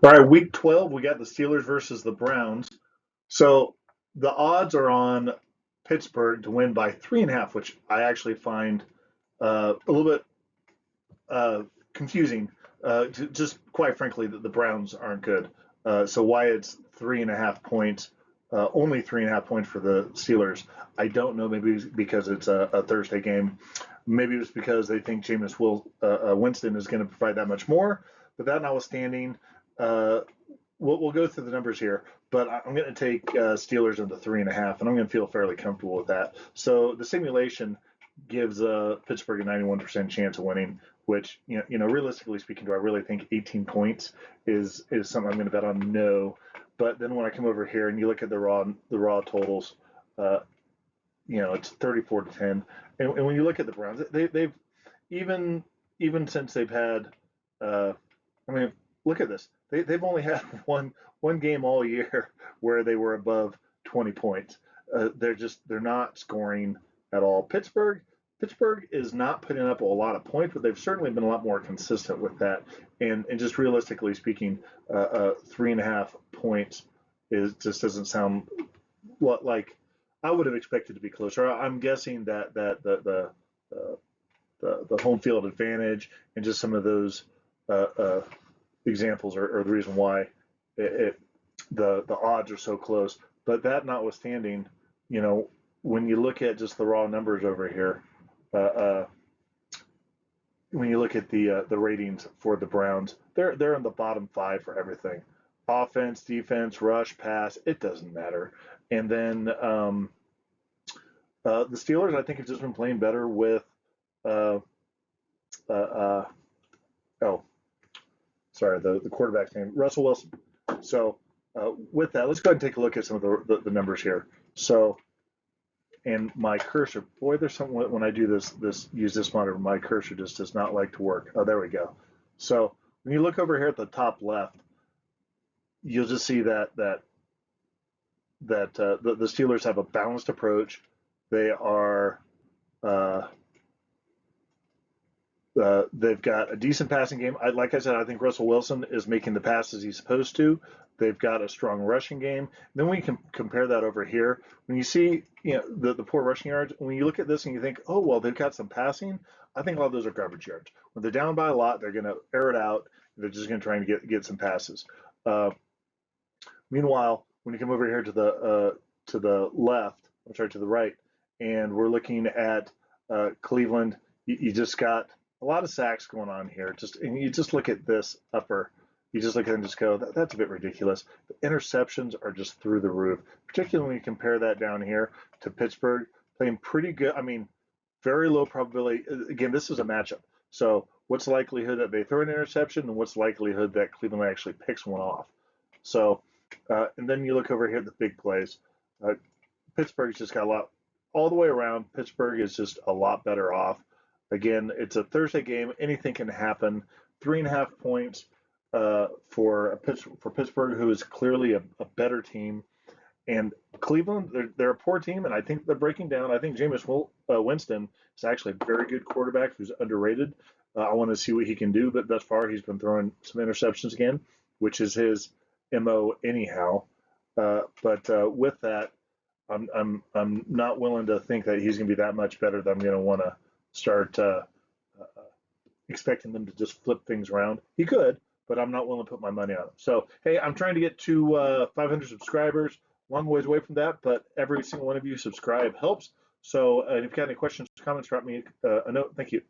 All right, week 12, we got the Steelers versus the Browns. So the odds are on Pittsburgh to win by 3.5, which I actually find a little bit uh, confusing. Just quite frankly, the Browns aren't good. So why it's 3.5 points, only 3.5 points for the Steelers, I don't know. Maybe it's because it's a Thursday game. Maybe it's because they think Winston is going to provide that much more. But that notwithstanding, uh, we'll go through the numbers here, but I'm going to take Steelers into 3.5, and I'm going to feel fairly comfortable with that. So the simulation gives Pittsburgh a 91% chance of winning, which realistically speaking, do I really think 18 points is something I'm going to bet on? No. But then when I come over here and you look at the raw totals, uh, it's 34-10, and when you look at the Browns, they've even even since they've had uh, I mean, look at this. They've only had one game all year where they were above 20 points. They're not scoring at all. Pittsburgh is not putting up a lot of points, but they've certainly been a lot more consistent with that. And just realistically speaking, 3.5 points is just doesn't sound like I would have expected to be closer. I'm guessing that uh, the home field advantage and just some of those uh, uh, examples are the reason why the odds are so close. But that notwithstanding, you know, when you look at just the raw numbers over here, uh, uh, when you look at the ratings for the Browns, they're in the bottom five for everything: offense, defense, rush, pass. It doesn't matter. And then the Steelers, I think, have just been playing better with. Uh, uh, uh, oh, sorry, the quarterback's name, Russell Wilson. So with that, let's go ahead and take a look at some of the numbers here. So, and my cursor, boy, there's something when I do this use this monitor, my cursor just does not like to work. Oh, there we go. So when you look over here at the top left, you'll just see that the Steelers have a balanced approach. They are uh, they've got a decent passing game. Like I said, I think Russell Wilson is making the passes he's supposed to. They've got a strong rushing game. Then we can compare that over here. When you see the poor rushing yards, when you look at this and you think, oh well, they've got some passing. I think a lot of those are garbage yards. When they're down by a lot, they're going to air it out. They're just going to try and get some passes. Uh, Meanwhile, when you come over here to the left, I'm sorry, to the right, and we're looking at Cleveland, you just got a lot of sacks going on here. Just and you just look at this upper, you just look at it and just go, that's a bit ridiculous. The interceptions are just through the roof, particularly when you compare that down here to Pittsburgh playing pretty good. I mean, very low probability. Again, this is a matchup. So what's the likelihood that they throw an interception, and what's the likelihood that Cleveland actually picks one off? So and then you look over here at the big plays. Uh, Pittsburgh's just got a lot all the way around. Pittsburgh is just a lot better off. Again, it's a Thursday game. Anything can happen. 3.5 points for Pittsburgh, who is clearly a better team. And Cleveland, they're a poor team, and I think they're breaking down. I think Jameis Winston is actually a very good quarterback who's underrated. I want to see what he can do, but thus far he's been throwing some interceptions again, which is his mo anyhow. But with that, I'm not willing to think that he's going to be that much better that I'm going to want to start expecting them to just flip things around. He could, but I'm not willing to put my money on him. So hey, I'm trying to get to 500 subscribers. Long ways away from that, but every single one of you subscribe helps. So if you've got any questions, comments, drop me a note. Thank you.